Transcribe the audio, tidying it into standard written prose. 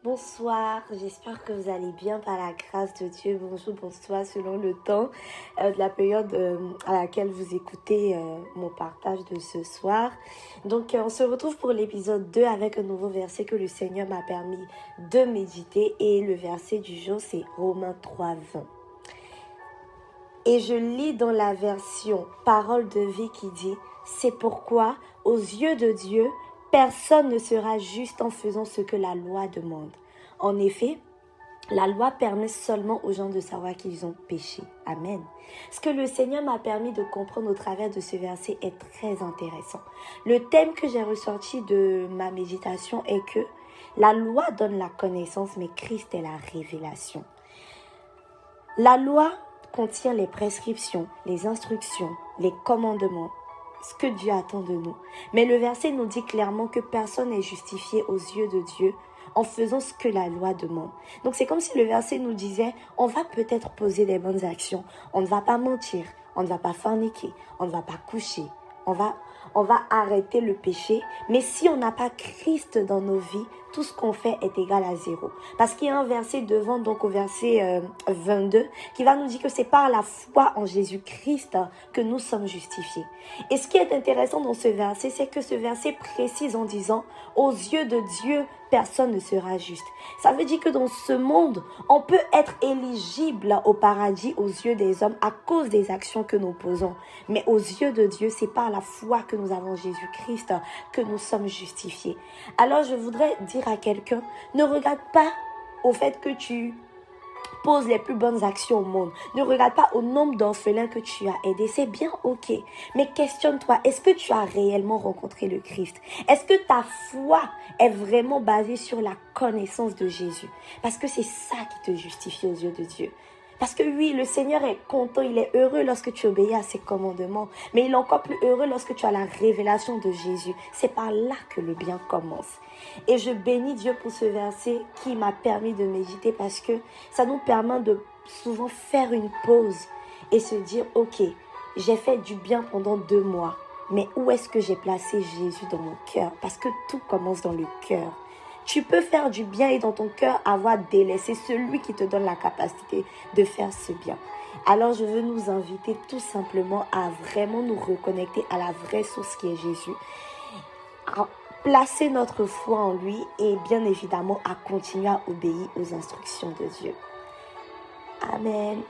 Bonsoir, j'espère que vous allez bien par la grâce de Dieu. Bonjour, bonsoir selon le temps de la période à laquelle vous écoutez mon partage de ce soir. Donc on se retrouve pour l'épisode 2 avec un nouveau verset que le Seigneur m'a permis de méditer. Et le verset du jour c'est Romains 3:20. Et je lis dans la version Parole de vie qui dit « C'est pourquoi, aux yeux de Dieu, personne ne sera juste en faisant ce que la loi demande. En effet, la loi permet seulement aux gens de savoir qu'ils ont péché. » Amen. Ce que le Seigneur m'a permis de comprendre au travers de ce verset est très intéressant. Le thème que j'ai ressorti de ma méditation est que la loi donne la connaissance, mais Christ est la révélation. La loi contient les prescriptions, les instructions, les commandements, ce que Dieu attend de nous. Mais le verset nous dit clairement que personne n'est justifié aux yeux de Dieu en faisant ce que la loi demande. Donc c'est comme si le verset nous disait, on va peut-être poser des bonnes actions, on ne va pas mentir, on ne va pas forniquer, on ne va pas coucher, on va arrêter le péché. Mais si on n'a pas Christ dans nos vies, tout ce qu'on fait est égal à zéro. Parce qu'il y a un verset devant, donc au verset 22, qui va nous dire que c'est par la foi en Jésus-Christ que nous sommes justifiés. Et ce qui est intéressant dans ce verset, c'est que ce verset précise en disant, aux yeux de Dieu, personne ne sera juste. Ça veut dire que dans ce monde, on peut être éligible au paradis aux yeux des hommes à cause des actions que nous posons. Mais aux yeux de Dieu, c'est par la foi que nous avons Jésus-Christ que nous sommes justifiés. Alors je voudrais dire à quelqu'un, ne regarde pas au fait que tu pose les plus bonnes actions au monde. Ne regarde pas au nombre d'orphelins que tu as aidés. C'est bien, ok. Mais questionne-toi, est-ce que tu as réellement rencontré le Christ? Est-ce que ta foi est vraiment basée sur la connaissance de Jésus? Parce que c'est ça qui te justifie aux yeux de Dieu. Parce que oui, le Seigneur est content, il est heureux lorsque tu obéis à ses commandements. Mais il est encore plus heureux lorsque tu as la révélation de Jésus. C'est par là que le bien commence. Et je bénis Dieu pour ce verset qui m'a permis de méditer parce que ça nous permet de souvent faire une pause et se dire, ok, j'ai fait du bien pendant 2 mois, mais où est-ce que j'ai placé Jésus dans mon cœur? Parce que tout commence dans le cœur. Tu peux faire du bien et dans ton cœur avoir délaissé celui qui te donne la capacité de faire ce bien. Alors je veux nous inviter tout simplement à vraiment nous reconnecter à la vraie source qui est Jésus. À placer notre foi en lui et bien évidemment à continuer à obéir aux instructions de Dieu. Amen.